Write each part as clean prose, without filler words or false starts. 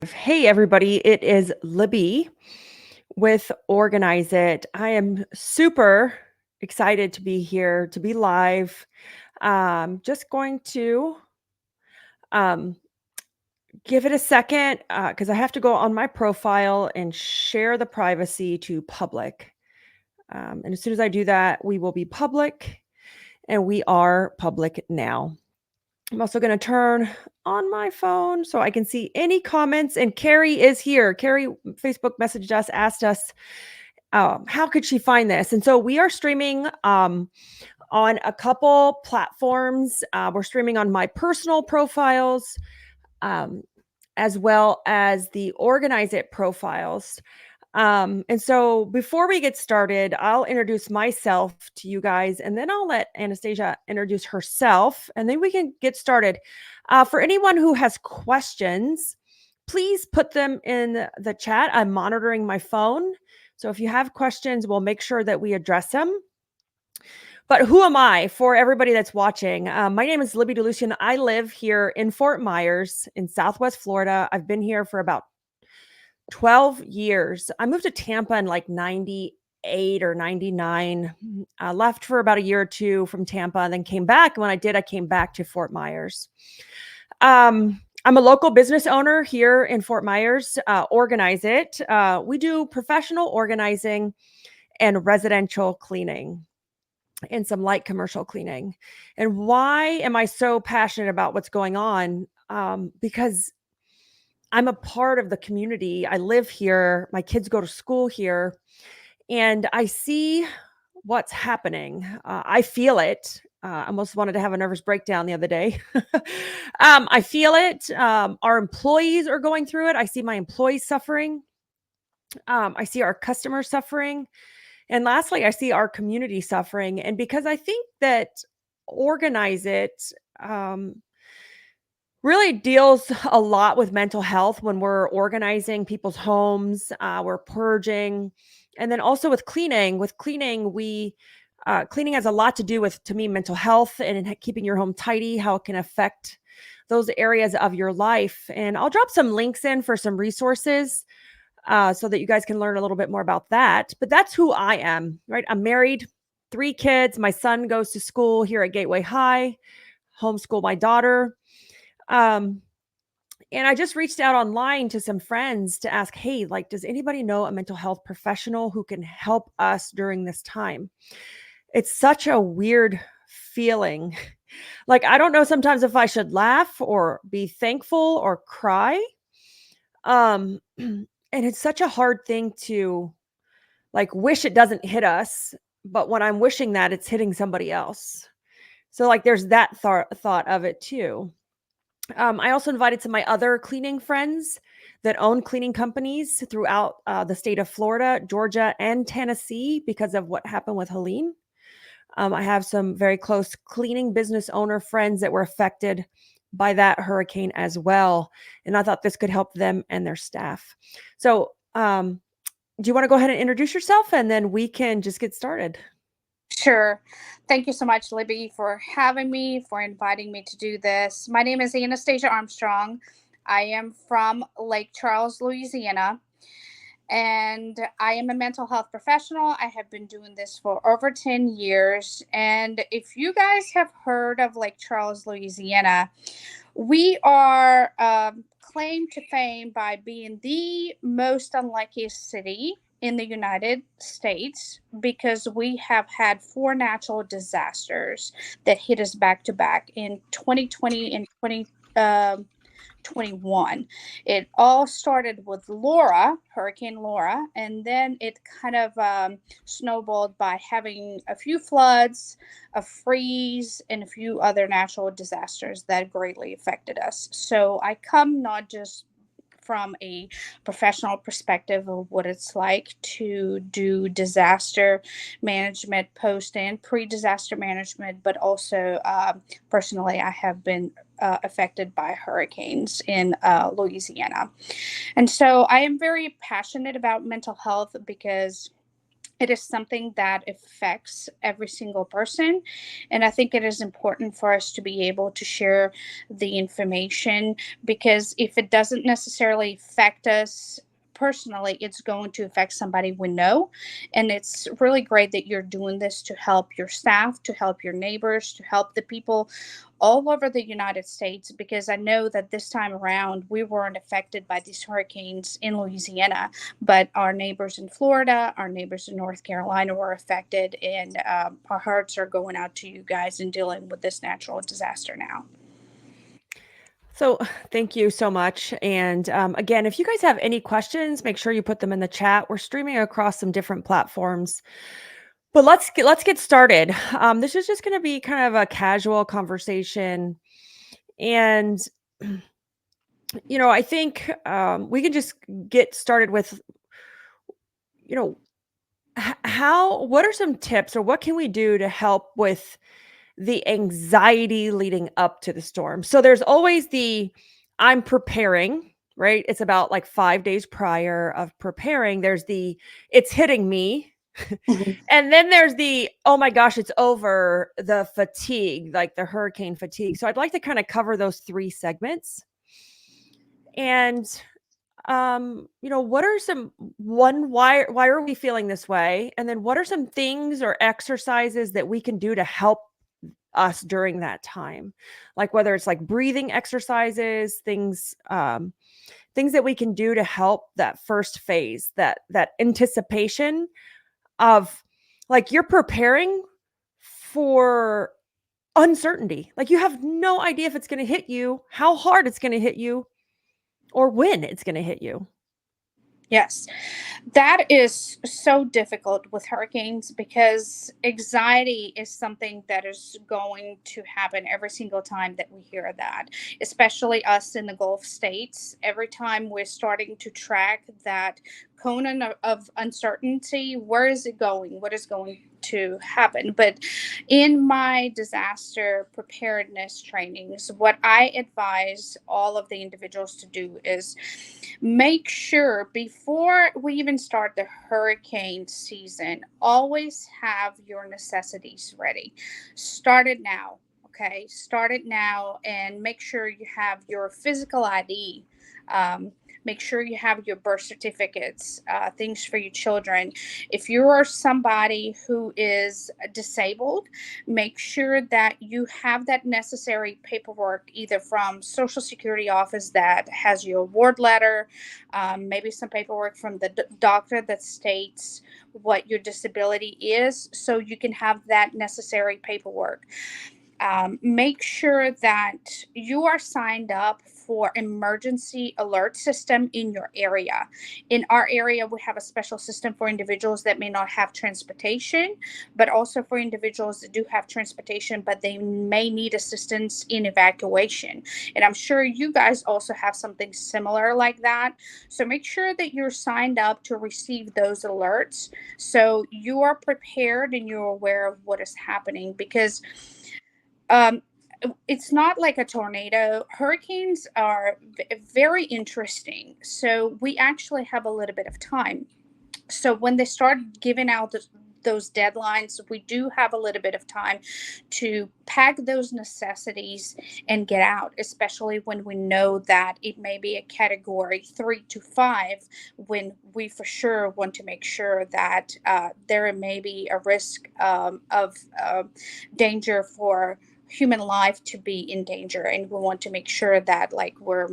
Hey, everybody. It is Libby with Organize It. I am super excited to be here, to be live. Just going to um, give it a second because I have to go on my profile and share the privacy to public. And as soon as I do that, we will be public, and we are public now. I'm also going to turn on my phone so I can see any comments. And Carrie is here. Carrie Facebook messaged us, asked us, how could she find this? And so we are streaming on a couple platforms. We're streaming on my personal profiles, um, as well as the Organize It profiles. And so before we get started, I'll introduce myself to you guys, and then I'll let Anastasia introduce herself, and then we can get started. For anyone who has questions, please put them in the chat. I'm monitoring my phone. So if you have questions, we'll make sure that we address them. But who am I for everybody that's watching? My name is Libby DeLucian. I live here in Fort Myers in Southwest Florida. I've been here for about 12 years. I moved to Tampa in like 98 or 99. I left for about a year or two from Tampa and then came back. And when I did, I came back to Fort Myers. I'm a local business owner here in Fort Myers. Organize It. We do professional organizing and residential cleaning and some light commercial cleaning. And why am I so passionate about what's going on? Because I'm a part of the community. I live here. My kids go to school here, and I see what's happening. I feel it. I almost wanted to have a nervous breakdown the other day. I feel it. Our employees are going through it. I see my employees suffering. I see our customers suffering. And lastly, I see our community suffering. And because I think that Organize It really deals a lot with mental health when we're organizing people's homes, we're purging, and then also with cleaning. With cleaning, cleaning has a lot to do with, to me, mental health and keeping your home tidy, how it can affect those areas of your life. And I'll drop some links in for some resources so that you guys can learn a little bit more about that. But that's who I am, right? I'm married, 3 kids. My son goes to school here at Gateway High, homeschool my daughter. Um, and I just reached out online to some friends to ask, hey, like, does anybody know a mental health professional who can help us during this time? It's such a weird feeling. Like, I don't know sometimes if I should laugh or be thankful or cry. And it's such a hard thing to like wish it doesn't hit us. But when I'm wishing that, it's hitting somebody else. So like there's that thought of it too. I also invited some of my other cleaning friends that own cleaning companies throughout the state of Florida, Georgia, and Tennessee because of what happened with Helene. I have some very close cleaning business owner friends that were affected by that hurricane as well. And I thought this could help them and their staff. So, do you want to go ahead and introduce yourself and then we can just get started? Sure. Thank you so much, Libby, for having me, for inviting me to do this. My name is Anastasia Armstrong. I am from Lake Charles, Louisiana, and I am a mental health professional. I have been doing this for over 10 years. And if you guys have heard of Lake Charles, Louisiana, we are claimed to fame by being the most unluckiest city in the United States because we have had 4 natural disasters that hit us back to back in 2020 and 2021. It all started with Hurricane Laura, and then it kind of snowballed by having a few floods, a freeze, and a few other natural disasters that greatly affected us. So I come not just from a professional perspective of what it's like to do disaster management, post and pre-disaster management, but also personally, I have been affected by hurricanes in Louisiana. And so I am very passionate about mental health because It is something that affects every single person. And I think it is important for us to be able to share the information, because if it doesn't necessarily affect us personally, it's going to affect somebody we know. And it's really great that you're doing this to help your staff, to help your neighbors, to help the people all over the United States, because I know that this time around we weren't affected by these hurricanes in Louisiana, but our neighbors in Florida, our neighbors in North Carolina were affected, and our hearts are going out to you guys in dealing with this natural disaster now. So, thank you so much. And again, if you guys have any questions, make sure you put them in the chat. We're streaming across some different platforms, but let's get started. This is just going to be kind of a casual conversation, and I think we can just get started with you know how what are some tips or what can we do to help with the anxiety leading up to the storm. So there's always the I'm preparing, right? It's about like 5 days prior of preparing. There's the it's hitting me. Mhm. And then there's the oh my gosh, it's over, the fatigue, like the hurricane fatigue. So I'd like to kind of cover those three segments. And what are some one why are we feeling this way? And then what are some things or exercises that we can do to help us during that time, like whether it's like breathing exercises, things that we can do to help that first phase, that anticipation of, like, you're preparing for uncertainty, like you have no idea if it's going to hit you, how hard it's going to hit you, or when it's going to hit you. Yes, that is so difficult with hurricanes, because anxiety is something that is going to happen every single time that we hear that, especially us in the Gulf states. Every time we're starting to track that Conan of uncertainty, where is it going? What is going to happen? But in my disaster preparedness trainings, what I advise all of the individuals to do is make sure before we even start the hurricane season, always have your necessities ready. Start it now. Okay, start it now and make sure you have your physical ID. Um, Make sure you have your birth certificates, things for your children. If you are somebody who is disabled, make sure that you have that necessary paperwork, either from Social Security office that has your award letter, maybe some paperwork from the doctor that states what your disability is, so you can have that necessary paperwork. Make sure that you are signed up for emergency alert system in your area. In our area, we have a special system for individuals that may not have transportation, but also for individuals that do have transportation, but they may need assistance in evacuation. And I'm sure you guys also have something similar like that. So make sure that you're signed up to receive those alerts, so you are prepared and you're aware of what is happening. Because um, it's not like a tornado. Hurricanes are very interesting. So we actually have a little bit of time. So when they start giving out those deadlines, we do have a little bit of time to pack those necessities and get out, especially when we know that it may be a category 3 to 5, when we for sure want to make sure that there may be a risk of danger for human life to be in danger, and we want to make sure that, like, we're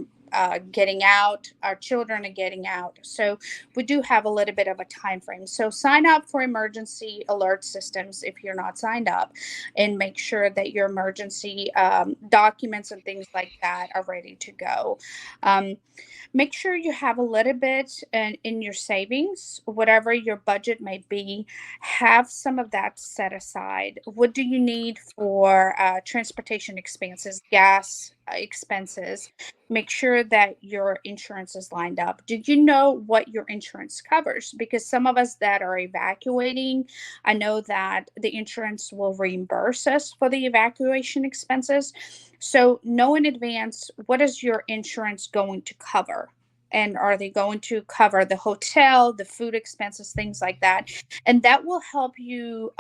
getting out, our children are getting out. So we do have a little bit of a time frame. So sign up for emergency alert systems if you're not signed up, and make sure that your emergency documents and things like that are ready to go. Um, Make sure you have a little bit in your savings, whatever your budget may be. Have some of that set aside. What do you need for transportation expenses, gas expenses? Make sure that your insurance is lined up. Do you know what your insurance covers? Because some of us that are evacuating, I know that the insurance will reimburse us for the evacuation expenses. So know in advance, what is your insurance going to cover? And are they going to cover the hotel, the food expenses, things like that? And that will help you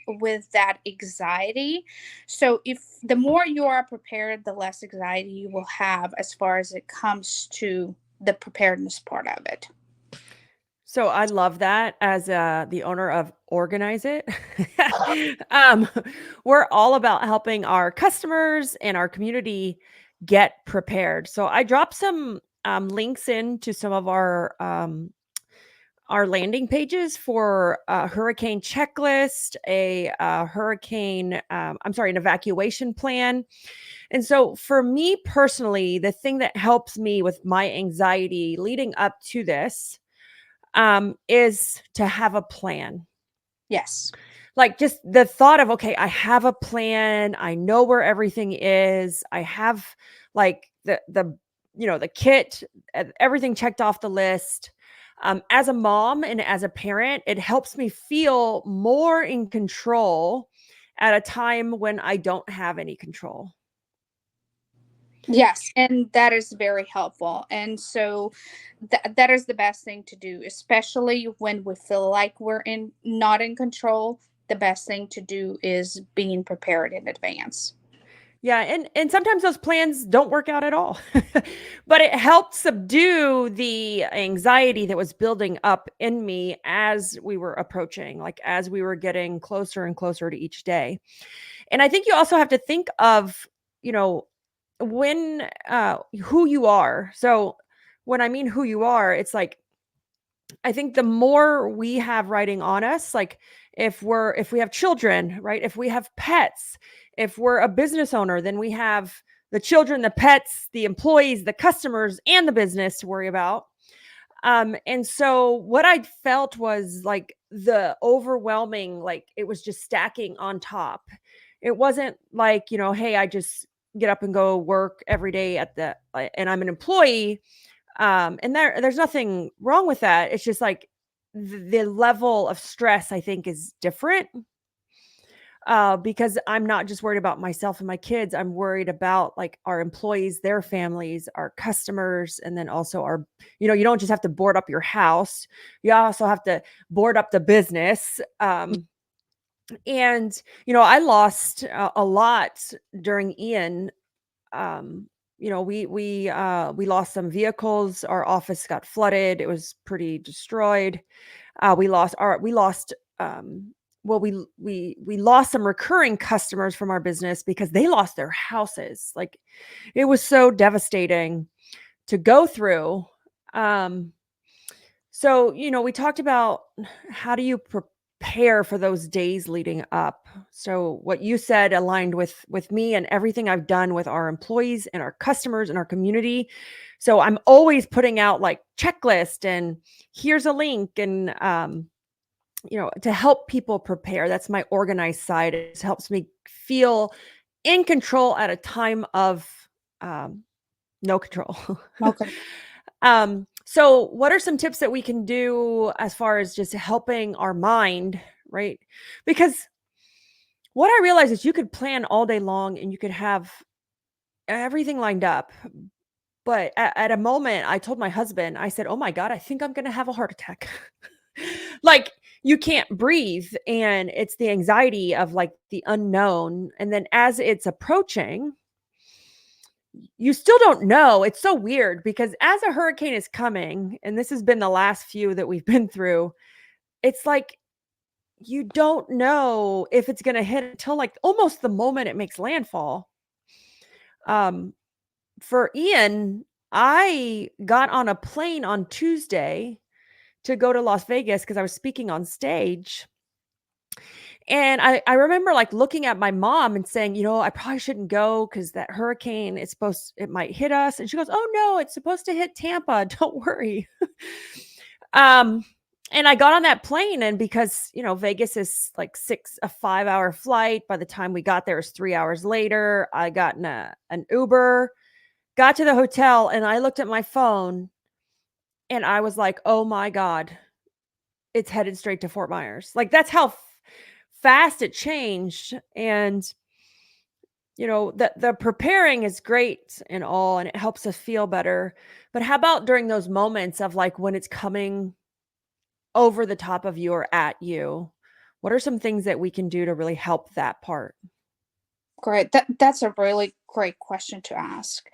with that anxiety. So, if the more you are prepared, the less anxiety you will have as far as it comes to the preparedness part of it. So I love that as the owner of Organize It. um, we're all about helping our customers and our community get prepared. So I dropped some links into some of our landing pages for a hurricane checklist, a hurricane, I'm sorry, an evacuation plan. And so for me personally, the thing that helps me with my anxiety leading up to this is to have a plan. Yes. Like just the thought of, okay, I have a plan. I know where everything is. I have like the kit, everything checked off the list. As a mom and as a parent, it helps me feel more in control at a time when I don't have any control. Yes, and that is very helpful. And so that is the best thing to do, especially when we feel like we're in not in control. The best thing to do is being prepared in advance. Yeah, and sometimes those plans don't work out at all. But it helped subdue the anxiety that was building up in me as we were approaching, like as we were getting closer and closer to each day. And I think you also have to think of, you know, when who you are. So when I mean who you are, it's like I think the more we have writing on us, like if we have children, right? If we have pets, if we're a business owner, then we have the children, the pets, the employees, the customers, and the business to worry about. And so what I felt was like the overwhelming, like it was just stacking on top. It wasn't like, hey, I just get up and go work every day and I'm an employee, and there's nothing wrong with that. It's just like the level of stress I think is different, because I'm not just worried about myself and my kids. I'm worried about like our employees, their families, our customers, and then also you don't just have to board up your house. You also have to board up the business. And I lost a lot during Ian. um we lost some vehicles. Our office got flooded. It was pretty destroyed. We lost well we lost some recurring customers from our business because they lost their houses. Like it was so devastating to go through. um so, we talked about how do you prepare for those days leading up. So, what you said aligned with me and everything I've done with our employees and our customers and our community. So, I'm always putting out like checklist and here's a link and to help people prepare. That's my organized side. It helps me feel in control at a time of um, no control. Okay. So what are some tips that we can do as far as just helping our mind, right? Because what I realize is you could plan all day long and you could have everything lined up. But at a moment, I told my husband, I said, "Oh my God, I think I'm going to have a heart attack." Like you can't breathe. And it's the anxiety of like the unknown. And then as it's approaching, you still don't know. It's so weird because as a hurricane is coming, and this has been the last few that we've been through, it's like you don't know if it's going to hit until like almost the moment it makes landfall. Um, for Ian, I got on a plane on Tuesday to go to Las Vegas because I was speaking on stage. And I remember like looking at my mom and saying, I probably shouldn't go because that hurricane it might hit us. And she goes, "Oh no, it's supposed to hit Tampa. Don't worry." um, and I got on that plane, and because Vegas is like a 5-hour flight. By the time we got there, it was 3 hours later. I got in an Uber, got to the hotel, and I looked at my phone, and I was like, "Oh my God, it's headed straight to Fort Myers." Like that's how fast it changed. And The preparing is great and all, and it helps us feel better. But how about during those moments of like when it's coming over the top of you or at you? What are some things that we can do to really help that part? Great. That's a really great question to ask.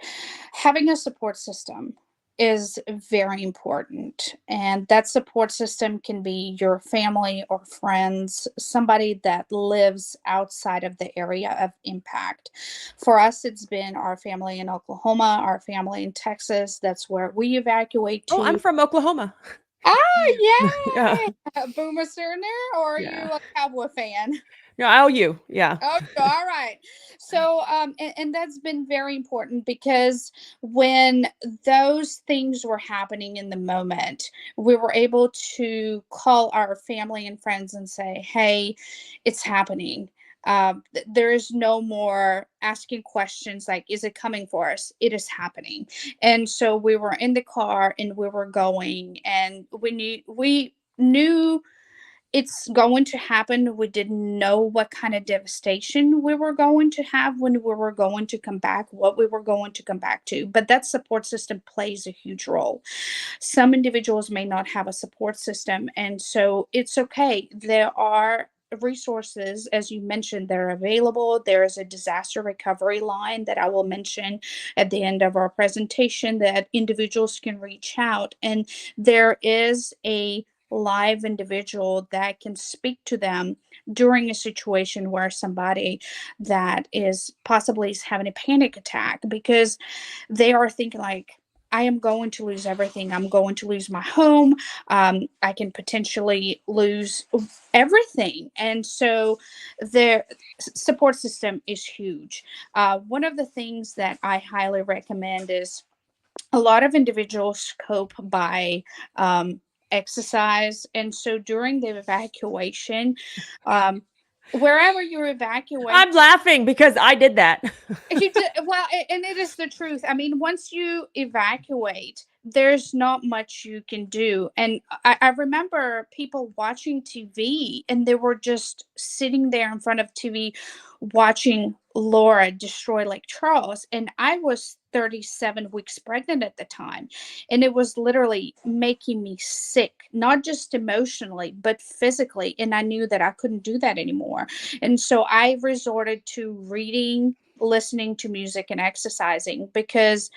Having a support system is very important, and that support system can be your family or friends, somebody that lives outside of the area of impact. For us, it's been our family in Oklahoma, our family in Texas. That's where we evacuate Oh, I'm to. from Oklahoma. Ah, Yeah. yay! Boomer Sooner, or are Yeah. you a Cowboy fan? No, OU. Yeah. Oh, all right. So, and that's been very important because when those things were happening in the moment, we were able to call our family and friends and say, "Hey, it's happening." There is no more asking questions like, "Is it coming for us?" It is happening, and so we were in the car and we were going, and we knew it's going to happen. We didn't know what kind of devastation we were going to have when we were going to come back, what we were going to come back to. But that support system plays a huge role. Some individuals may not have a support system, and so it's okay. There are resources, as you mentioned, they're available. There is a disaster recovery line that I will mention at the end of our presentation that individuals can reach out, and there is a live individual that can speak to them during a situation where somebody that is possibly is having a panic attack because they are thinking like, I am going to lose everything. I'm going to lose my home. I can potentially lose everything. And so their support system is huge. One of the things that I highly recommend is a lot of individuals cope by exercise. And so during the evacuation, um, wherever you evacuate, I'm laughing because I did that. you did well, and it is the truth. I mean, once you evacuate, there's not much you can do. And I remember people watching TV, and they were just sitting there in front of TV, watching Laura destroy Lake Charles. And I was 37 weeks pregnant at the time, and it was literally making me sick, not just emotionally, but physically. And I knew that I couldn't do that anymore. And so I resorted to reading, listening to music, and exercising because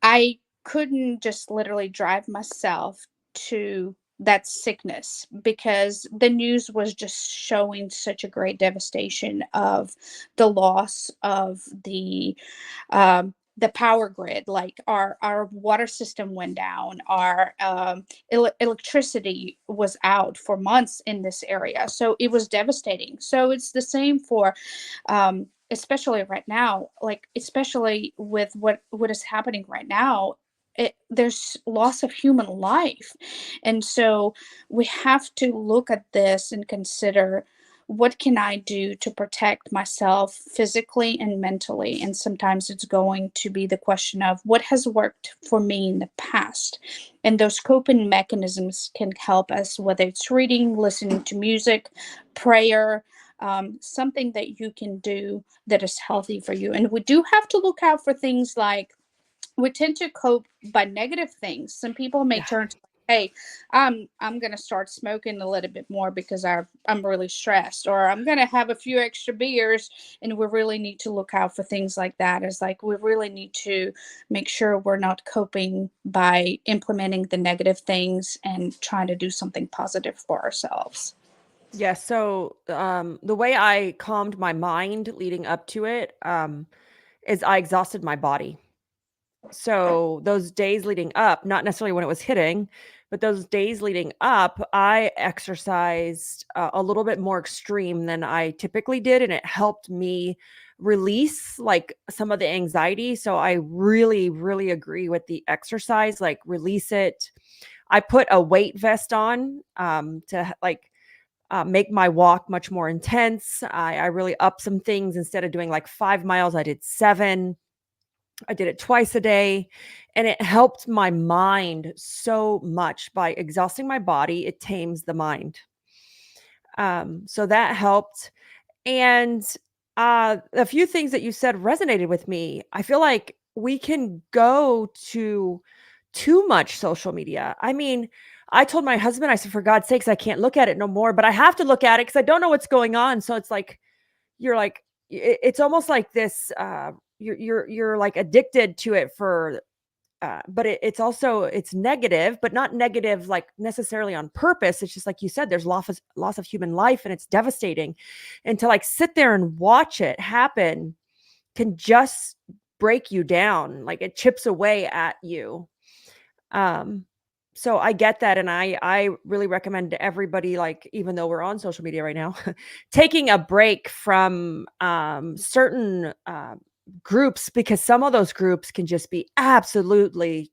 I couldn't just literally drive myself to that sickness because the news was just showing such a great devastation of the loss of the power grid. Like our water system went down, our electricity was out for months in this area, so it was devastating. So it's the same for especially right now, like especially with what is happening right now. There's loss of human life, and so we have to look at this and consider, what can I do to protect myself physically and mentally? And sometimes it's going to be the question of what has worked for me in the past. And those coping mechanisms can help us, whether it's reading, listening to music, prayer, something that you can do that is healthy for you. And we do have to look out for things like, we tend to cope by negative things. Some people may Yeah. turn to, hey, I'm gonna start smoking a little bit more because I'm really stressed, or I'm gonna have a few extra beers. And we really need to look out for things like that. It's like we really need to make sure we're not coping by implementing the negative things and trying to do something positive for ourselves. Yeah, so, the way I calmed my mind leading up to it, is I exhausted my body. So, those days leading up, not necessarily when it was hitting, but those days leading up, I exercised a little bit more extreme than I typically did, and it helped me release, like, some of the anxiety. So, I really, really agree with the exercise, like, release it. I put a weight vest on, make my walk much more intense. I really upped some things. Instead of doing like 5 miles, I did 7. I did it twice a day, and it helped my mind so much. By exhausting my body, it tames the mind. So that helped. And A few things that you said resonated with me. I feel like we can go to too much social media. I mean, I told my husband, I said, for God's sakes, I can't look at it no more, but I have to look at it because I don't know what's going on. So it's like, you're like, it's almost like this, you're like addicted to it for, but it's also, it's negative, but not negative like necessarily on purpose. It's just like you said, there's loss of human life, and it's devastating. And to like sit there and watch it happen can just break you down. Like it chips away at you. Um, so I get that, and I really recommend to everybody, like, even though we're on social media right now, taking a break from certain groups, because some of those groups can just be absolutely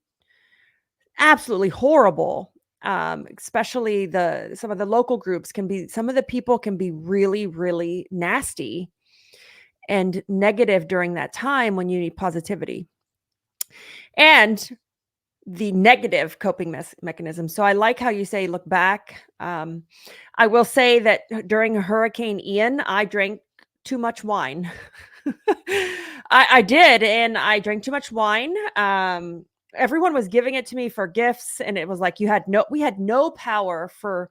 horrible. Especially the some of the local groups can be, some of the people can be really, really nasty and negative during that time when you need positivity and the negative coping mechanism. So I like how you say look back. I will say that during Hurricane Ian, I drank too much wine. I did, and I drank too much wine. Everyone was giving it to me for gifts, and it was like we had no power for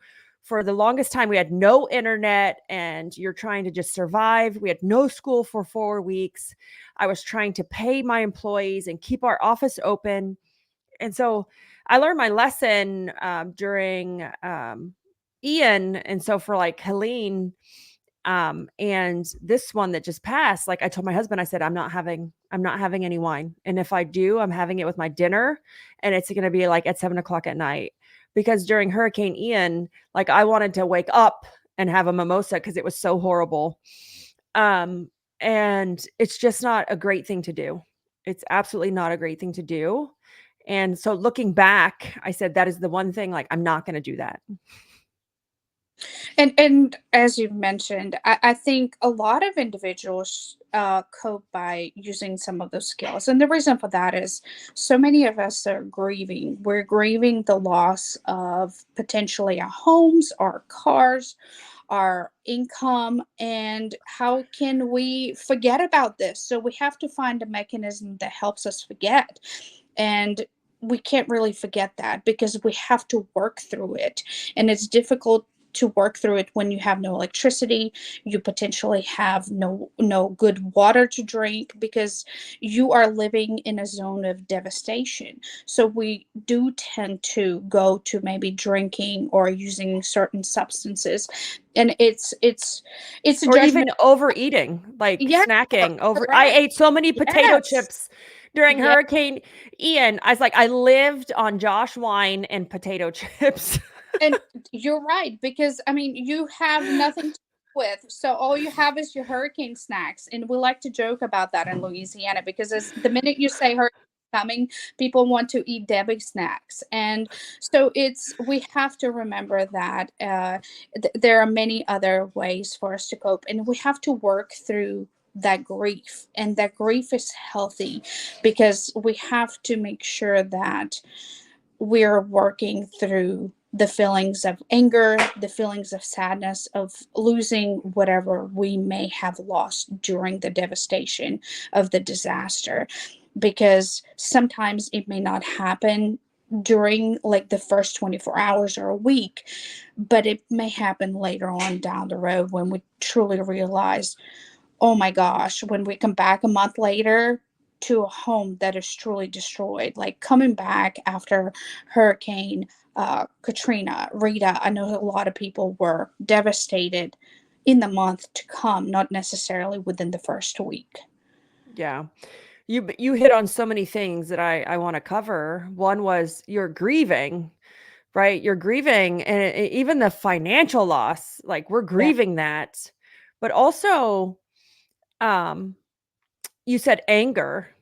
the longest time. We had no internet, and you're trying to just survive. We had no school for 4 weeks. I was trying to pay my employees and keep our office open, and so I learned my lesson during Ian, and so for like Helene, and this one that just passed, like I told my husband, I said, I'm not having any wine. And if I do, I'm having it with my dinner, and it's going to be like at 7 o'clock at night, because during Hurricane Ian, like I wanted to wake up and have a mimosa because it was so horrible. Um, and it's just not a great thing to do. It's absolutely not a great thing to do. And so looking back, I said that is the one thing, like I'm not going to do that. And as you've mentioned, I think a lot of individuals cope by using some of those skills. And the reason for that is so many of us are grieving. We're grieving the loss of potentially our homes, our cars, our income, and how can we forget about this? So we have to find a mechanism that helps us forget. And we can't really forget that because we have to work through it. And it's difficult to work through it when you have no electricity, you potentially have no good water to drink because you are living in a zone of devastation. So we do tend to go to maybe drinking or using certain substances, and it's a Or judgment. even overeating, like Yeah, snacking over. I correct. ate so many potato Yes. chips during Yeah. Hurricane Ian. I was like, I lived on Josh wine and potato chips. And you're right, because I mean, you have nothing to with, so all you have is your hurricane snacks, and we like to joke about that in Louisiana because as the minute you say hurricane coming, people want to eat Debbie snacks, and so it's we have to remember that there are many other ways for us to cope, and we have to work through that grief, and that grief is healthy because we have to make sure that we're working through the feelings of anger, the feelings of sadness, of losing whatever we may have lost during the devastation of the disaster. Because sometimes it may not happen during like the first 24 hours or a week, but it may happen later on down the road when we truly realize, oh my gosh, when we come back a month later to a home that is truly destroyed, like coming back after Hurricane Katrina, Rita, I know a lot of people were devastated in the month to come, not necessarily within the first week. Yeah. You hit on so many things that I want to cover. One was you're grieving, right? You're grieving, and even the financial loss, like we're Yeah. grieving that. But also, um, you said anger.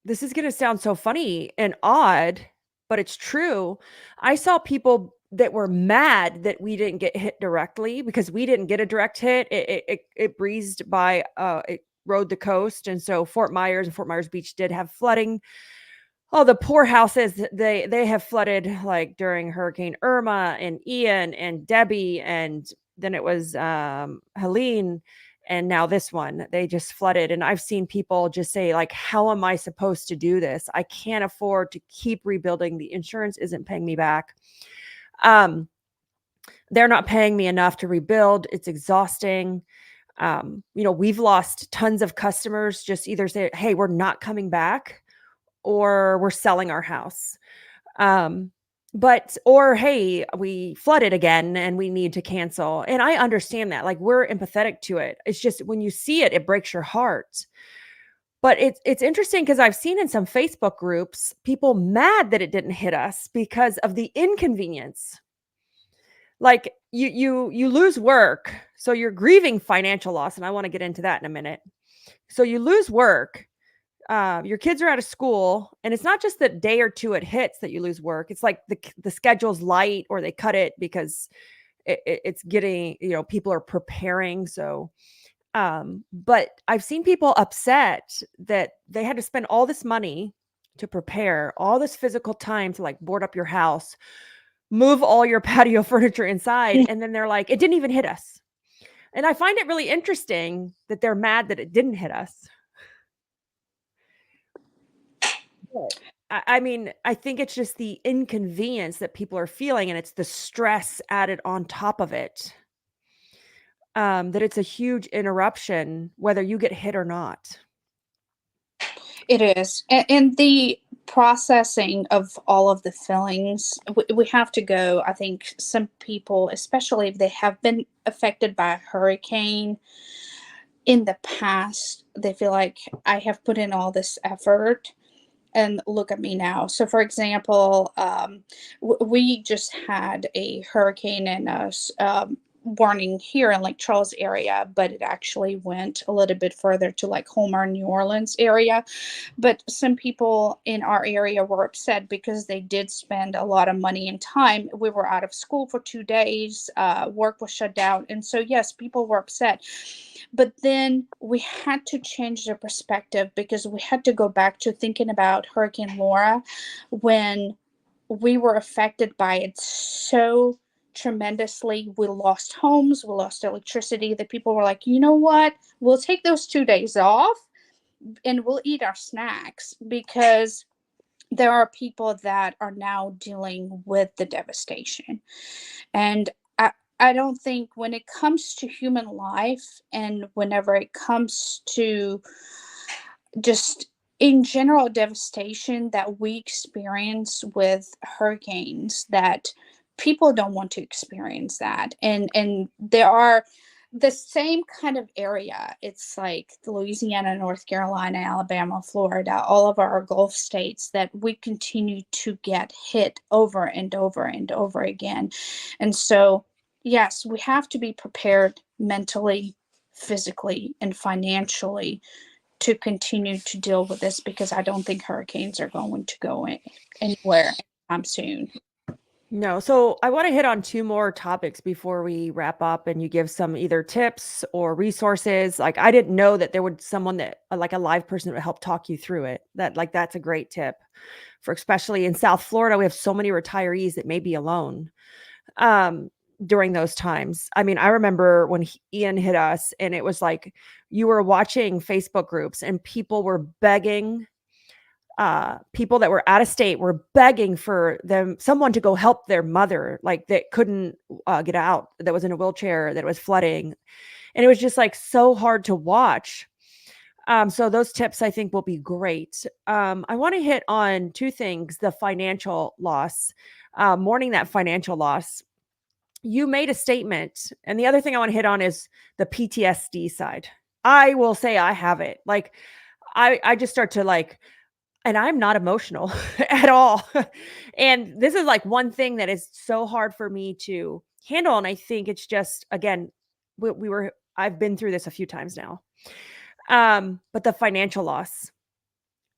This is gonna sound so funny and odd, but it's true. I saw people that were mad that we didn't get hit directly because we didn't get a direct hit. It breezed by, it rode the coast, and so Fort Myers and Fort Myers Beach did have flooding. Oh, the poor houses, they have flooded, like, during Hurricane Irma and Ian and Debbie, and then it was, Helene, And now this one, they just flooded. And I've seen people just say, like, how am I supposed to do this? I can't afford to keep rebuilding. The insurance isn't paying me back. They're not paying me enough to rebuild. It's exhausting. We've lost tons of customers just either say, hey, we're not coming back, or we're selling our house. Or hey, we flooded again and we need to cancel. And I understand that. Like, we're empathetic to it. It's just when you see it, it breaks your heart. But it's interesting because I've seen in some Facebook groups people mad that it didn't hit us because of the inconvenience. Like, you lose work, so you're grieving financial loss, and I want to get into that in a minute. So you lose work, your kids are out of school, and it's not just the day or two it hits that you lose work. It's like the schedule's light, or they cut it because it's getting, people are preparing. So, but I've seen people upset that they had to spend all this money to prepare, all this physical time to like board up your house, move all your patio furniture inside, and then they're like, it didn't even hit us. And I find it really interesting that they're mad that it didn't hit us. But I mean, I think it's just the inconvenience that people are feeling, and it's the stress added on top of it. That it's a huge interruption, whether you get hit or not. It is. And the processing of all of the feelings, we have to go. I think some people, especially if they have been affected by a hurricane in the past, they feel like I have put in all this effort and look at me now. So, for example, we just had a hurricane and a warning here in Lake Charles area, but it actually went a little bit further to like Homer, New Orleans area. But some people in our area were upset because they did spend a lot of money and time. We were out of school for 2 days, work was shut down. And so, yes, people were upset. But then we had to change the perspective because we had to go back to thinking about Hurricane Laura when we were affected by it so tremendously. We lost homes, we lost electricity. The people were like, you know what? We'll take those 2 days off and we'll eat our snacks because there are people that are now dealing with the devastation. And I don't think when it comes to human life and whenever it comes to just in general devastation that we experience with hurricanes, that people don't want to experience that. And there are the same kind of area. It's like Louisiana, North Carolina, Alabama, Florida, all of our Gulf states that we continue to get hit over and over and over again. And so, yes, we have to be prepared mentally, physically, and financially to continue to deal with this because I don't think hurricanes are going to go anywhere anytime soon. No. So I want to hit on two more topics before we wrap up, and you give some either tips or resources. Like, I didn't know that there would someone that like a live person that would help talk you through it. That's a great tip for, especially in South Florida. We have so many retirees that may be alone um, during those times. I mean, I remember when Ian hit us, and it was like you were watching Facebook groups and people were begging, people that were out of state were begging for someone to go help their mother, like that couldn't get out, that was in a wheelchair, that was flooding. And it was just like so hard to watch. So those tips I think will be great. I want to hit on two things: the financial loss, mourning that financial loss. You made a statement, and the other thing I want to hit on is the PTSD side. I will say I have it. Like, I just start to like, and I'm not emotional at all. And this is like one thing that is so hard for me to handle. And I think it's just, again, I've been through this a few times now. But the financial loss,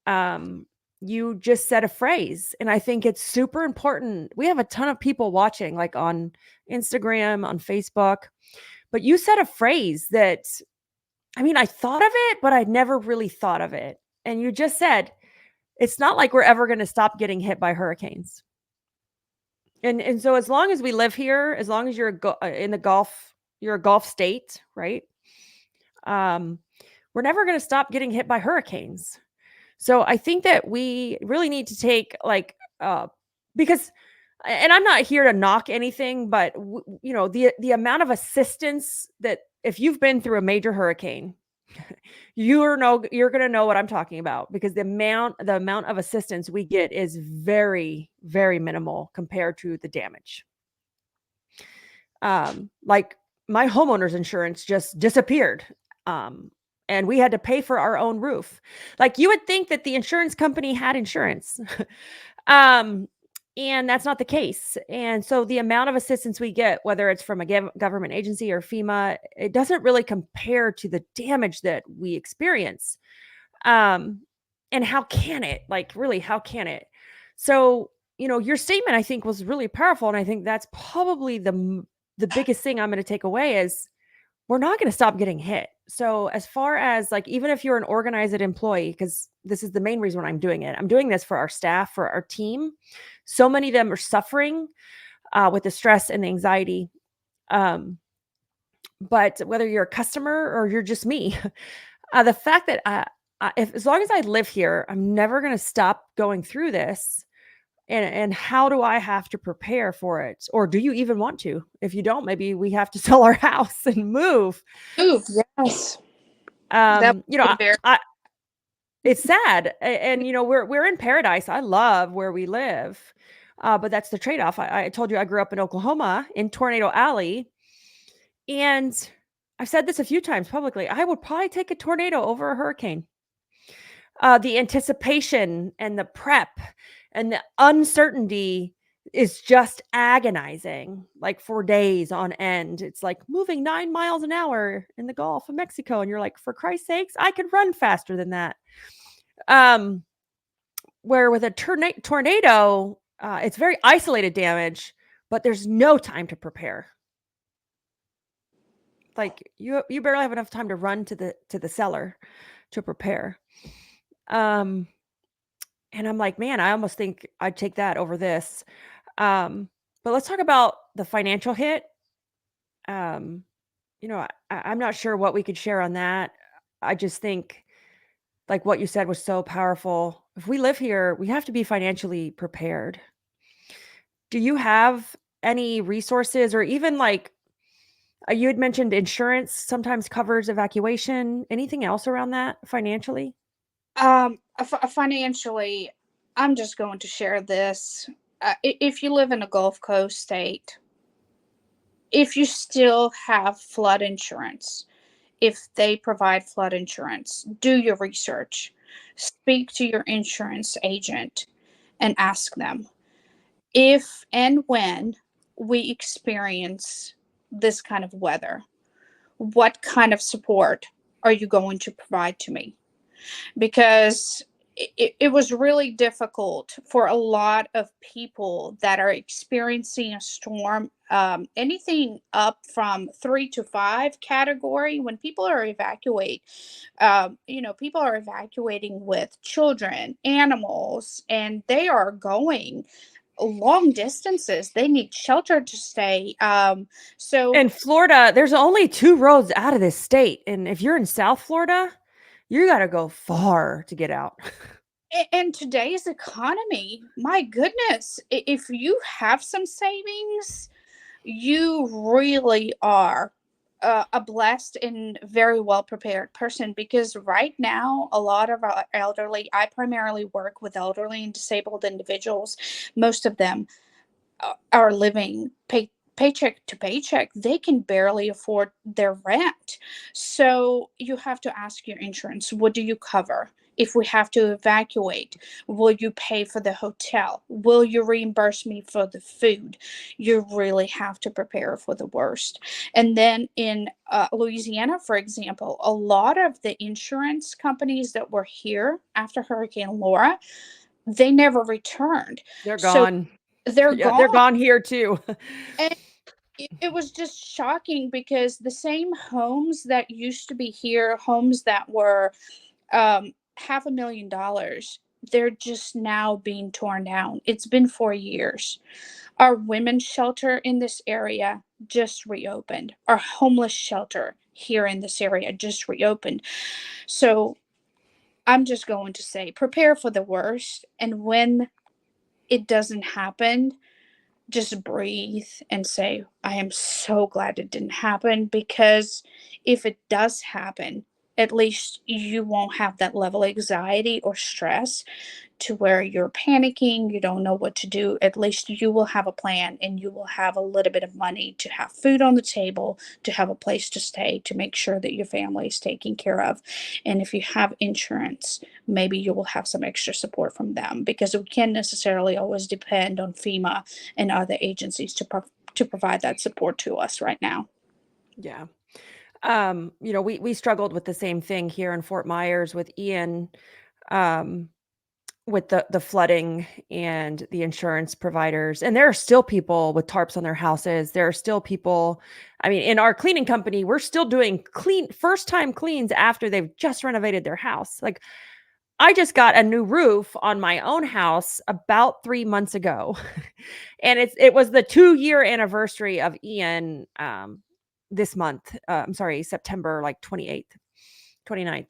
um, you just said a phrase, and I think it's super important. We have a ton of people watching, like on Instagram, on Facebook, but you said a phrase that, I mean, I thought of it, but I never really thought of it. And you just said, it's not like we're ever going to stop getting hit by hurricanes. And so as long as we live here, as long as you're in the Gulf, you're a Gulf state, right? Um, we're never going to stop getting hit by hurricanes. So I think that we really need to take because and I'm not here to knock anything, but the amount of assistance that if you've been through a major hurricane, you're going to know what I'm talking about because the amount of assistance we get is very very minimal compared to the damage. Like my homeowner's insurance just disappeared. Um, and we had to pay for our own roof. Like you would think that the insurance company had insurance. um, and that's not the case. And so the amount of assistance we get, whether it's from a government agency or FEMA, it doesn't really compare to the damage that we experience. Um, and how can it? Like, really, how can it? So, your statement I think was really powerful, and I think that's probably the biggest thing I'm going to take away is we're not going to stop getting hit. So, as far as like, even if you're an organized employee, because this is the main reason why I'm doing it, I'm doing this for our staff, for our team. So many of them are suffering with the stress and the anxiety. Um, but whether you're a customer or you're just me, the fact that if as long as I live here, I'm never going to stop going through this. And how do I have to prepare for it? Or do you even want to? If you don't, maybe we have to sell our house and move. Ooh, yes. That would be very. I it's sad. And we're in paradise. I love where we live. But that's the trade-off. I told you I grew up in Oklahoma in Tornado Alley. And I've said this a few times publicly. I would probably take a tornado over a hurricane. The anticipation and the prep and the uncertainty is just agonizing, like for days on end. It's like moving 9 miles an hour in the Gulf of Mexico. And you're like, for Christ's sakes, I could run faster than that. Um, where with a tornado, it's very isolated damage, but there's no time to prepare. Like you barely have enough time to run to the cellar to prepare. Um, And I'm like, man, I almost think I'd take that over this. But let's talk about the financial hit. Um, I'm not sure what we could share on that. I just think, like what you said was so powerful. If we live here, we have to be financially prepared. Do you have any resources or even like you had mentioned insurance sometimes covers evacuation? Anything else around that financially? Financially, I'm just going to share this. If you live in a Gulf Coast state, if you still have flood insurance, if they provide flood insurance, do your research. Speak to your insurance agent and ask them if and when we experience this kind of weather, what kind of support are you going to provide to me? Because it was really difficult for a lot of people that are experiencing a storm, anything up from 3 to 5 category. When people are people are evacuating with children, animals, and they are going long distances. They need shelter to stay. So In Florida, there's only 2 roads out of this state, and if you're in South Florida, you gotta go far to get out. in today's economy, my goodness, if you have some savings, you really are a blessed and very well prepared person, because right now a lot of our elderly, I primarily work with elderly and disabled individuals. Most of them are living paycheck to paycheck. They can barely afford their rent. So you have to ask your insurance, what do you cover? If we have to evacuate, will you pay for the hotel? Will you reimburse me for the food? You really have to prepare for the worst. And then in Louisiana, for example, a lot of the insurance companies that were here after Hurricane Laura, they never returned. They're So gone. they're Yeah, they're gone. gone here too. And it was just shocking, because the same homes that used to be here, homes that were $500,000, they're just now being torn down. It's been 4 years. Our women's shelter in this area just reopened. Our homeless shelter here in this area just reopened. So I'm just going to say prepare for the worst. And when it doesn't happen, just breathe and say, I am so glad it didn't happen, because if it does happen, at least you won't have that level of anxiety or stress to where you're panicking, you don't know what to do. At least you will have a plan, and you will have a little bit of money to have food on the table, to have a place to stay, to make sure that your family is taken care of. And if you have insurance, maybe you will have some extra support from them, because we can't necessarily always depend on FEMA and other agencies to provide that support to us right now. Yeah. We struggled with the same thing here in Fort Myers with Ian, um, with the flooding and the insurance providers. And there are still people with tarps on their houses. There are still people, I mean, in our cleaning company, we're still doing first time cleans after they've just renovated their house. Like, I just got a new roof on my own house about 3 months ago. And it was the 2-year anniversary of Ian, this month. I'm sorry, September, like, 28th, 29th.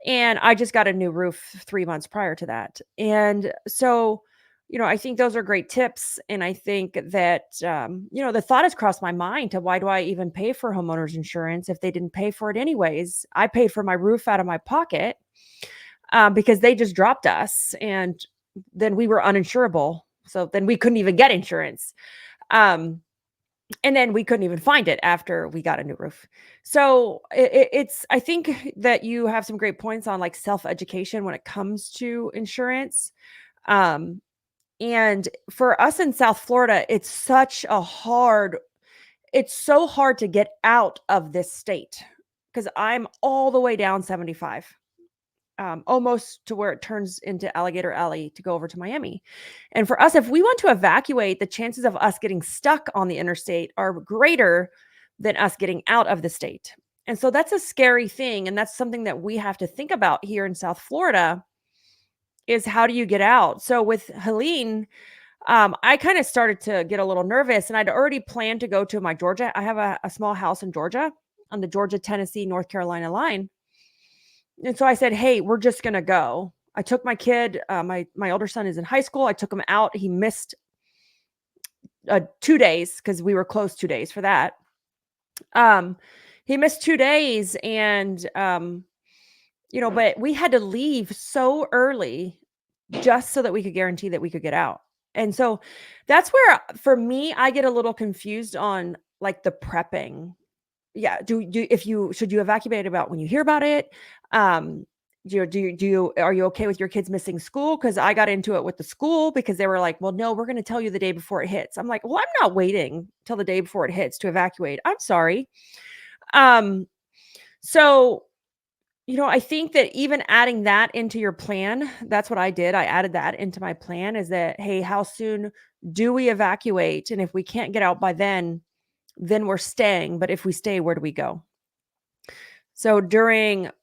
And I just got a new roof 3 months prior to that. And so, I think those are great tips. And I think that, the thought has crossed my mind to, why do I even pay for homeowners insurance if they didn't pay for it anyways? I paid for my roof out of my pocket, because they just dropped us, and then we were uninsurable. So then we couldn't even get insurance. Um, and then we couldn't even find it after we got a new roof. So I think that you have some great points on, like, self-education when it comes to insurance. Um, and for us in South Florida, it's so hard to get out of this state, because I'm all the way down 75. Almost to where it turns into Alligator Alley to go over to Miami. And for us, if we want to evacuate, the chances of us getting stuck on the interstate are greater than us getting out of the state. And so that's a scary thing. And that's something that we have to think about here in South Florida, is how do you get out? So with Helene, I kind of started to get a little nervous, and I'd already planned to go to my Georgia. I have a small house in Georgia on the Georgia, Tennessee, North Carolina line. And so I said, "Hey, we're just gonna go." I took my kid. My older son is in high school. I took him out. He missed 2 days because we were closed 2 days for that. Um, he missed 2 days, and but we had to leave so early just so that we could guarantee that we could get out. And so that's where, for me, I get a little confused on, like, the prepping. Yeah, should you evacuate about when you hear about it? Um, are you okay with your kids missing school? Because I got into it with the school, because they were like, "Well, no, we're gonna tell you the day before it hits." I'm like, "Well, I'm not waiting till the day before it hits to evacuate. I'm sorry." Um, so, I think that even adding that into your plan, that's what I did. I added that into my plan, is that, hey, how soon do we evacuate? And if we can't get out by then we're staying. But if we stay, where do we go? So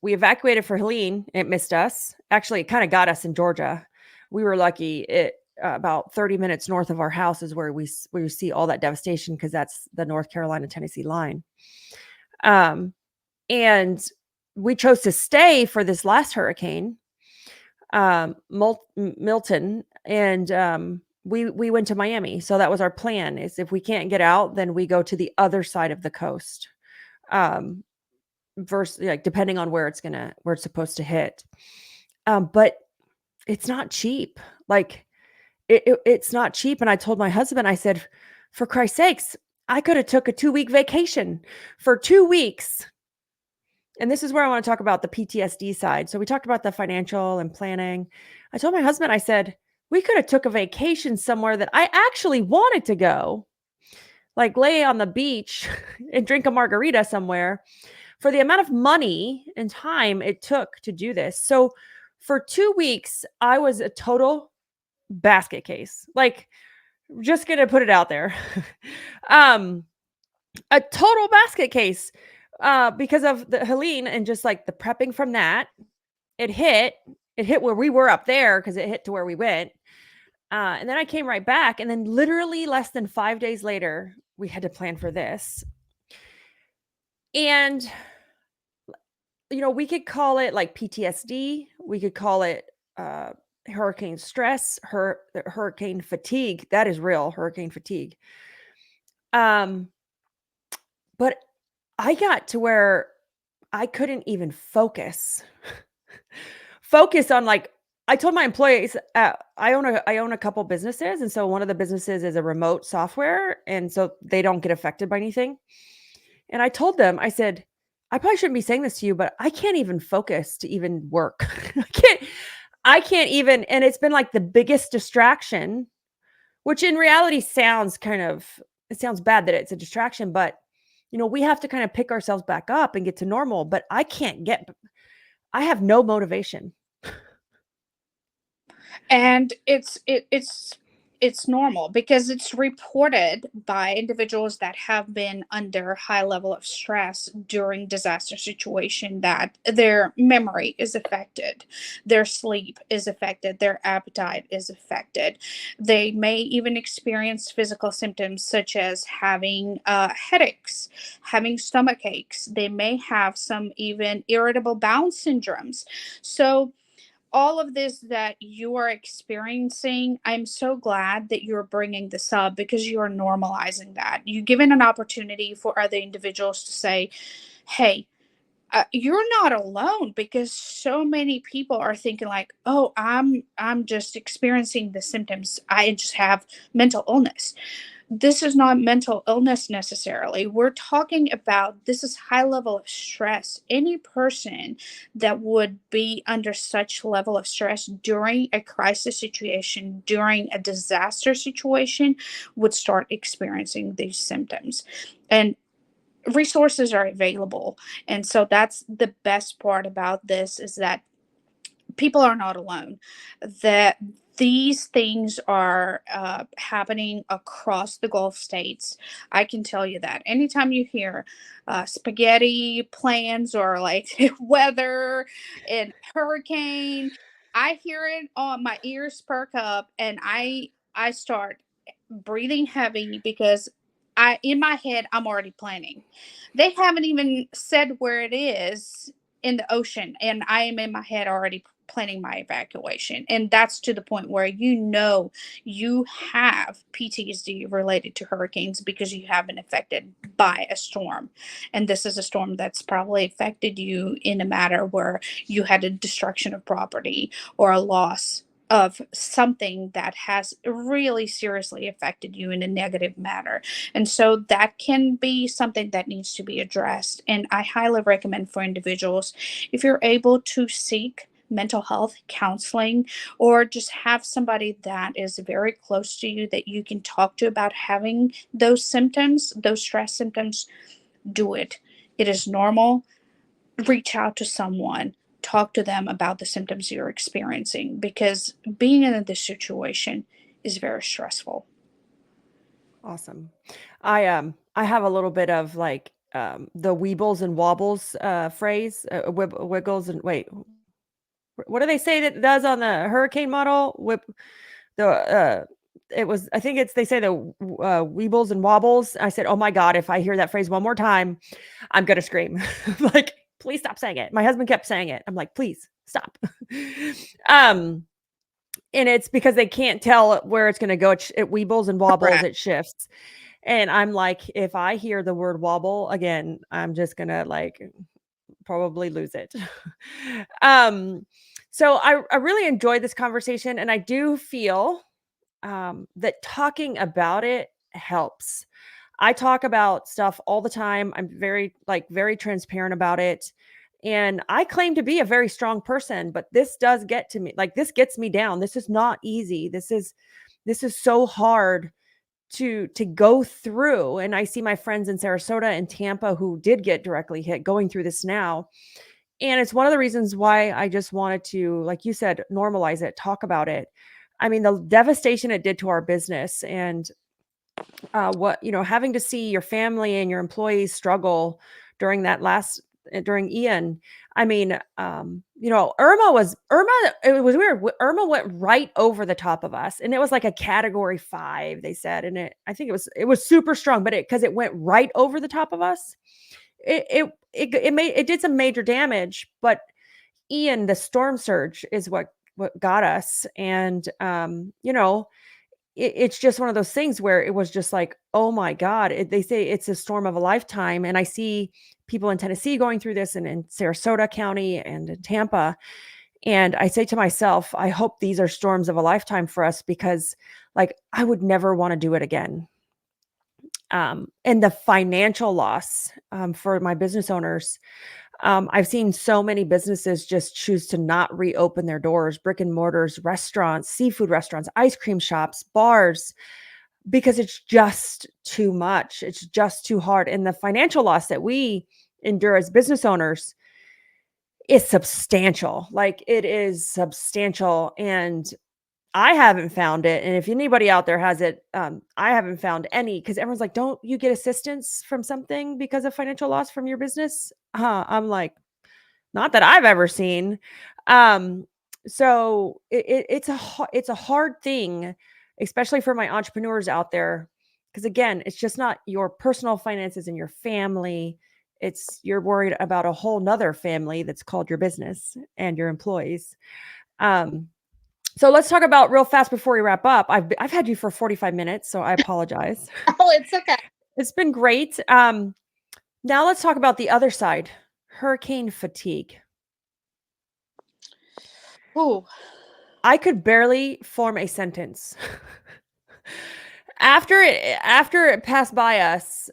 we evacuated for Helene. It missed us. Actually, it kind of got us in Georgia. We were lucky. About 30 minutes north of our house is where we see all that devastation, because that's the North Carolina, Tennessee line. And we chose to stay for this last hurricane, Milton, and we went to Miami. So that was our plan, is if we can't get out, then we go to the other side of the coast. Versus, like, depending on where it's supposed to hit. But it's not cheap. Like, it's not cheap. And I told my husband, I said, for Christ's sakes, I could have took a 2-week vacation for 2 weeks. And this is where I want to talk about the PTSD side. So we talked about the financial and planning. I told my husband, I said, we could have took a vacation somewhere that I actually wanted to go, like lay on the beach and drink a margarita somewhere, for the amount of money and time it took to do this. So for 2 weeks, I was a total basket case. Like, just gonna put it out there. um, a total basket case, because of the Helene, and just, like, the prepping from that. It hit where we were up there, because it hit to where we went. And then I came right back, and then literally less than 5 days later, we had to plan for this. And, we could call it like PTSD, we could call it, uh, hurricane stress, hurricane fatigue. That is real, hurricane fatigue. Um, but I got to where I couldn't even focus. Focus on, like, I told my employees, I own a couple businesses, and so one of the businesses is a remote software, and so they don't get affected by anything. And I told them, I said, "I probably shouldn't be saying this to you, but I can't even focus to even work." I can't even, and it's been like the biggest distraction, which in reality sounds it sounds bad that it's a distraction, but we have to kind of pick ourselves back up and get to normal, but I have no motivation. And it's normal because it's reported by individuals that have been under high level of stress during disaster situation that their memory is affected, their sleep is affected, their appetite is affected. They may even experience physical symptoms such as having headaches, having stomach aches. They may have some even irritable bowel syndromes. So all of this that you are experiencing, I'm so glad that you're bringing this up because you are normalizing that. You're giving an opportunity for other individuals to say, hey, you're not alone, because so many people are thinking like, oh, I'm just experiencing the symptoms, I just have mental illness. This is not mental illness necessarily. We're talking about, this is high level of stress. Any person that would be under such level of stress during a crisis situation, during a disaster situation, would start experiencing these symptoms. And resources are available. And so that's the best part about this, is that people are not alone, that these things are happening across the Gulf states. I can tell you that anytime you hear spaghetti plans or like weather and hurricane, I hear it on my ears perk up, and I start breathing heavy because I, in my head, I'm already planning. They haven't even said where it is in the ocean, and I am in my head already planning my evacuation. And that's to the point where you have PTSD related to hurricanes because you have been affected by a storm. And this is a storm that's probably affected you in a matter where you had a destruction of property or a loss of something that has really seriously affected you in a negative manner. And so that can be something that needs to be addressed. And I highly recommend for individuals, if you're able to seek mental health counseling, or just have somebody that is very close to you that you can talk to about having those symptoms, those stress symptoms, do it. It is normal. Reach out to someone, talk to them about the symptoms you're experiencing, because being in this situation is very stressful. Awesome. I have a little bit of like the weebles and wobbles phrase, wiggles and wait, what do they say that does on the hurricane model? The it was, I think it's, they say the weebles and wobbles. I said, "Oh my god, if I hear that phrase one more time, I'm going to scream." Like, please stop saying it. My husband kept saying it. I'm like, "Please stop." um and it's because they can't tell where it's going to go. It weebles and wobbles, Correct. it shifts. And I'm like, if I hear the word wobble again, I'm just going to like probably lose it. um so I really enjoyed this conversation, and I do feel that talking about it helps. I talk about stuff all the time. I'm very transparent about it. And I claim to be a very strong person, but this does get to me. Like, this gets me down. This is not easy. This is so hard to go through. And I see my friends in Sarasota and Tampa who did get directly hit going through this now. And it's one of the reasons why I just wanted to, like you said, normalize it, talk about it. I mean, the devastation it did to our business, and having to see your family and your employees struggle during that last during Ian. I mean, Irma. It was weird. Irma went right over the top of us, and it was like a category 5. They said, and I think it was super strong, but because it went right over the top of us, it did some major damage. But Ian, the storm surge, is what got us, and it's just one of those things where it was just like, oh my God, they say it's a storm of a lifetime. And I see people in Tennessee going through this, and in Sarasota County and in Tampa. And I say to myself, I hope these are storms of a lifetime for us, because like I would never want to do it again. And the financial loss for my business owners. I've seen so many businesses just choose to not reopen their doors, brick and mortars, restaurants, seafood restaurants, ice cream shops, bars, because it's just too much. It's just too hard. And the financial loss that we endure as business owners is substantial. Like, it is substantial. And I haven't found it. And if anybody out there has it, I haven't found any, because everyone's like, don't you get assistance from something because of financial loss from your business? I'm like, not that I've ever seen. Um, so it's a hard thing, especially for my entrepreneurs out there, because again, it's just not your personal finances and your family. It's you're worried about a whole nother family that's called your business and your employees. Um, so let's talk about real fast before we wrap up. I've had you for 45 minutes, so I apologize. Oh, it's okay. It's been great. Now let's talk about the other side, hurricane fatigue. Ooh. I could barely form a sentence. After it passed by us,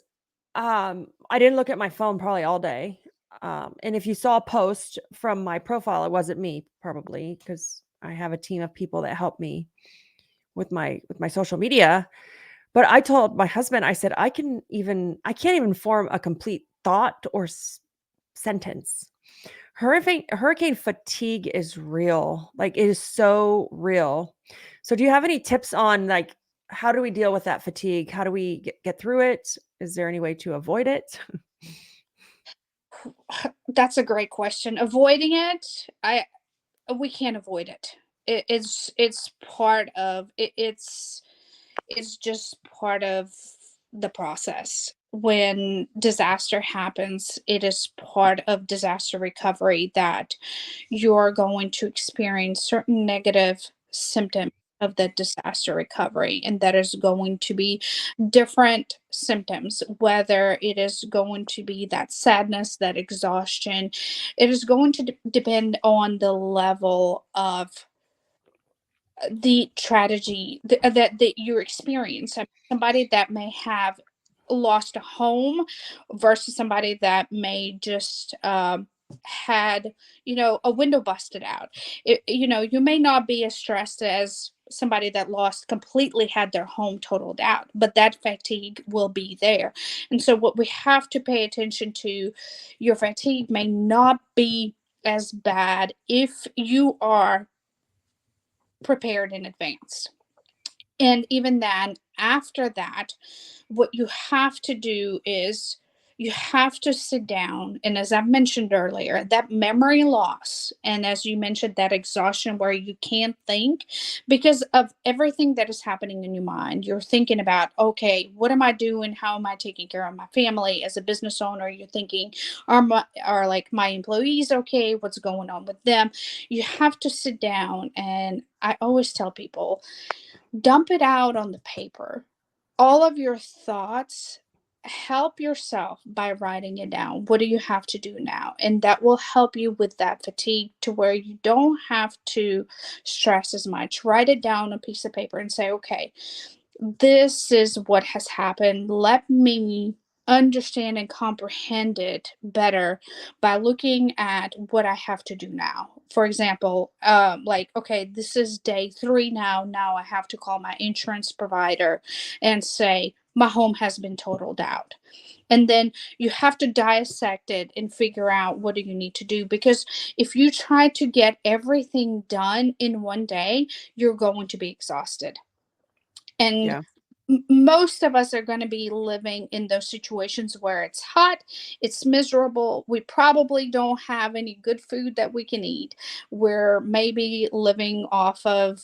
I didn't look at my phone probably all day. And if you saw a post from my profile, it wasn't me, probably, because I have a team of people that help me with my social media. But I told my husband, I said, I can't even form a complete thought or sentence. Hurricane fatigue is real. Like, it is so real. So do you have any tips on, like, how do we deal with that fatigue? How do we get through it? Is there any way to avoid it? That's a great question. Avoiding it, I we can't avoid it. It's part of it, it's just part of the process. When disaster happens, it is part of disaster recovery that you're going to experience certain negative symptoms of the disaster recovery, and that is going to be different symptoms, whether it is going to be that sadness, that exhaustion. It is going to depend on the level of the tragedy that you experience. Somebody that may have lost a home versus somebody that may just had, a window busted out. You may not be as stressed as somebody that lost completely had their home totaled out, but that fatigue will be there. And so what we have to pay attention to, your fatigue may not be as bad if you are prepared in advance. And even then, after that, what you have to do is you have to sit down. And as I've mentioned earlier, that memory loss, and as you mentioned, that exhaustion where you can't think because of everything that is happening in your mind. You're thinking about, okay, what am I doing? How am I taking care of my family? As a business owner, you're thinking, are like my employees okay? What's going on with them? You have to sit down, and I always tell people, dump it out on the paper. All of your thoughts, help yourself by writing it down. What do you have to do now? And that will help you with that fatigue to where you don't have to stress as much. Write it down on a piece of paper and say, okay, this is what has happened. Let me understand and comprehend it better by looking at what I have to do now. For example, like, okay, this is day 3 now. Now I have to call my insurance provider and say, my home has been totaled out. And then you have to dissect it and figure out what do you need to do, because if you try to get everything done in one day, you're going to be exhausted. And Yeah. most of us are going to be living in those situations where it's hot, it's miserable, we probably don't have any good food that we can eat. We're maybe living off of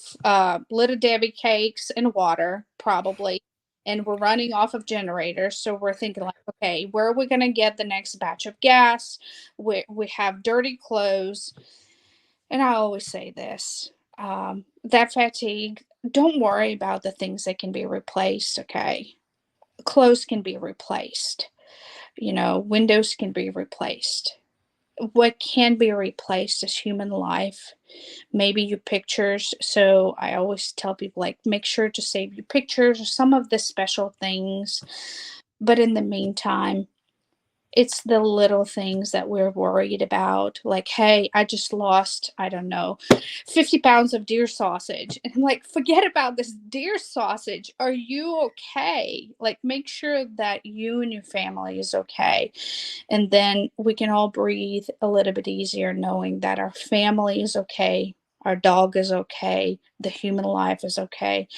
little debbie cakes and water probably, and we're running off of generators, so we're thinking like, okay, where are we going to get the next batch of gas? We have dirty clothes. And I always say this, that fatigue, don't worry about the things that can be replaced, okay? Clothes can be replaced, windows can be replaced. What can be replaced is human life, maybe your pictures. So I always tell people, like, make sure to save your pictures or some of the special things. But in the meantime, it's the little things that we're worried about. Like, hey, I just lost, I don't know, 50 pounds of deer sausage. And I'm like, forget about this deer sausage. Are you okay? Like, make sure that you and your family is okay. And then we can all breathe a little bit easier knowing that our family is okay. Our dog is okay. The human life is okay.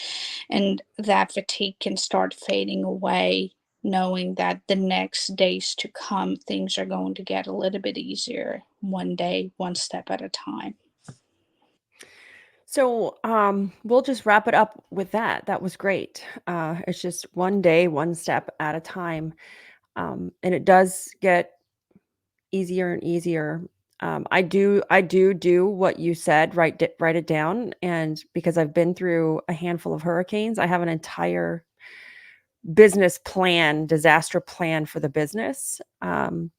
And that fatigue can start fading away, knowing that the next days to come, things are going to get a little bit easier, one day, one step at a time. So, we'll just wrap it up with that. That was great. It's just one day, one step at a time. And it does get easier and easier. I do what you said, write it down. And because I've been through a handful of hurricanes, I have an entire business plan, disaster plan for the business, and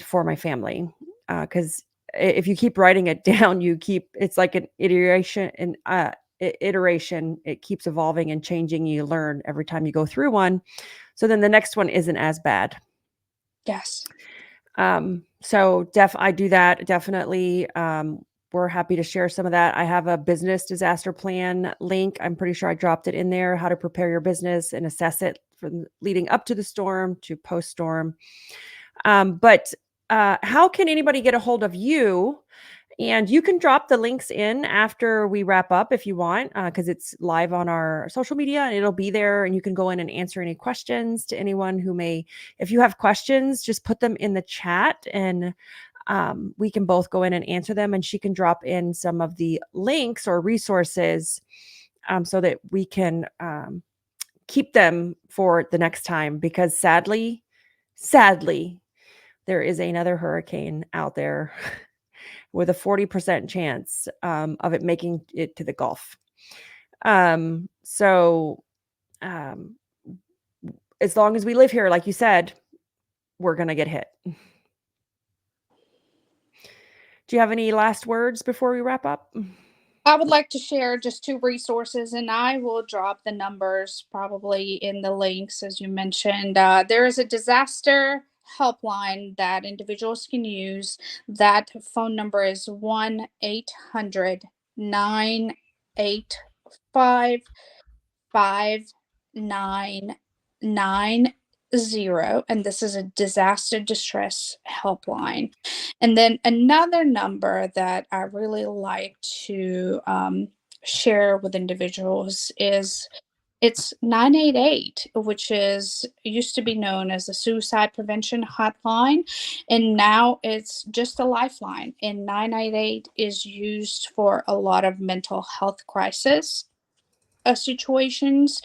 for my family. Because if you keep writing it down, it's like an iteration. It keeps evolving and changing. You learn every time you go through one. So then the next one isn't as bad. Yes. So I do that definitely. We're happy to share some of that. I have a business disaster plan link. I'm pretty sure I dropped it in there, how to prepare your business and assess it from leading up to the storm to post storm. But how can anybody get a hold of you? And you can drop the links in after we wrap up if you want, because it's live on our social media and it'll be there. And you can go in and answer any questions to anyone who may. If you have questions, just put them in the chat and we can both go in and answer them. And she can drop in some of the links or resources so that we can keep them for the next time. Because sadly, there is another hurricane out there with a 40% chance of it making it to the Gulf. So as long as we live here, like you said, we're going to get hit. Do you have any last words before we wrap up? I would like to share just two resources, and I will drop the numbers probably in the links as you mentioned. There is a disaster helpline that individuals can use. That phone number is 1-800-985 5990, and this is a disaster distress helpline. And then another number that I really like to share with individuals is it's 988, which is used to be known as the suicide prevention hotline, and now it's just a lifeline. And 988 is used for a lot of mental health crisis situations.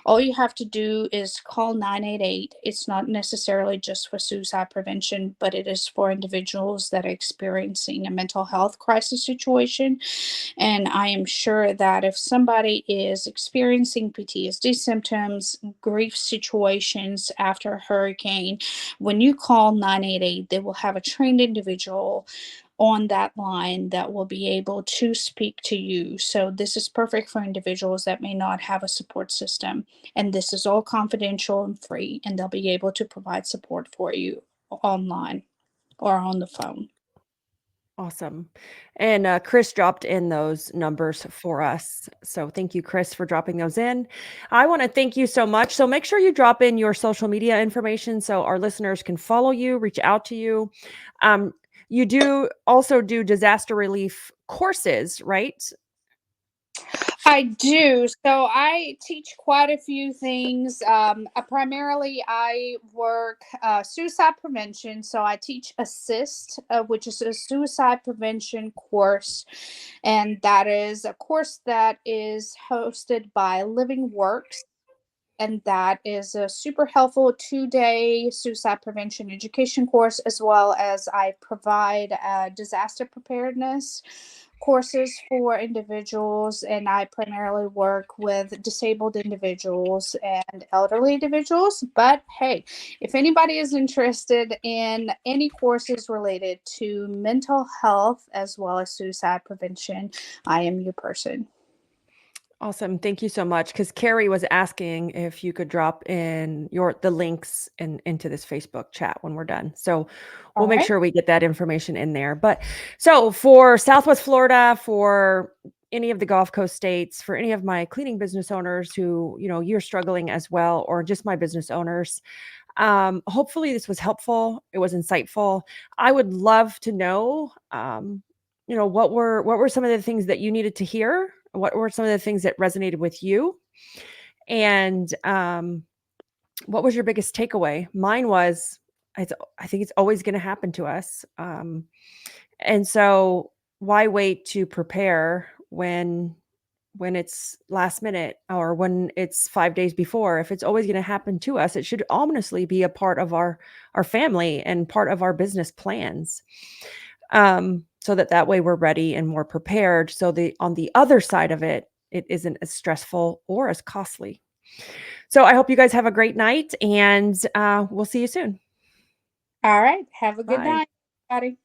All you have to do is call 988. It's not necessarily just for suicide prevention, but it is for individuals that are experiencing a mental health crisis situation. And I am sure that if somebody is experiencing PTSD symptoms, grief situations after a hurricane, when you call 988, they will have a trained individual on that line that will be able to speak to you. So, this is perfect for individuals that may not have a support system. And this is all confidential and free, and they'll be able to provide support for you online or on the phone. Awesome. And Chris dropped in those numbers for us. So thank you, Chris, for dropping those in. I want to thank you so much. So make sure you drop in your social media information so our listeners can follow you, reach out to you. You do also do disaster relief courses, right? I do. So I teach quite a few things. Primarily, I work suicide prevention. So I teach Assist, which is a suicide prevention course. And that is a course that is hosted by Living Works. And that is a super helpful 2-day suicide prevention education course, as well as I provide disaster preparedness courses for individuals. And I primarily work with disabled individuals and elderly individuals. But hey, if anybody is interested in any courses related to mental health as well as suicide prevention, I am your person. Awesome. Thank you so much. Because Carrie was asking if you could drop in the links into this Facebook chat when we're done. So we'll All make right. sure we get that information in there. But so for Southwest Florida, for any of the Gulf Coast states, for any of my cleaning business owners who, you're struggling as well, or just my business owners, hopefully this was helpful. It was insightful. I would love to know, what were some of the things that you needed to hear? What were some of the things that resonated with you? And what was your biggest takeaway? Mine was, I think it's always going to happen to us. And so why wait to prepare when it's last minute or when it's 5 days before? If it's always going to happen to us, it should honestly be a part of our family and part of our business plans. So that way we're ready and more prepared. So on the other side of it, it isn't as stressful or as costly. So I hope you guys have a great night, and we'll see you soon. All right. Have a good Bye. night, everybody.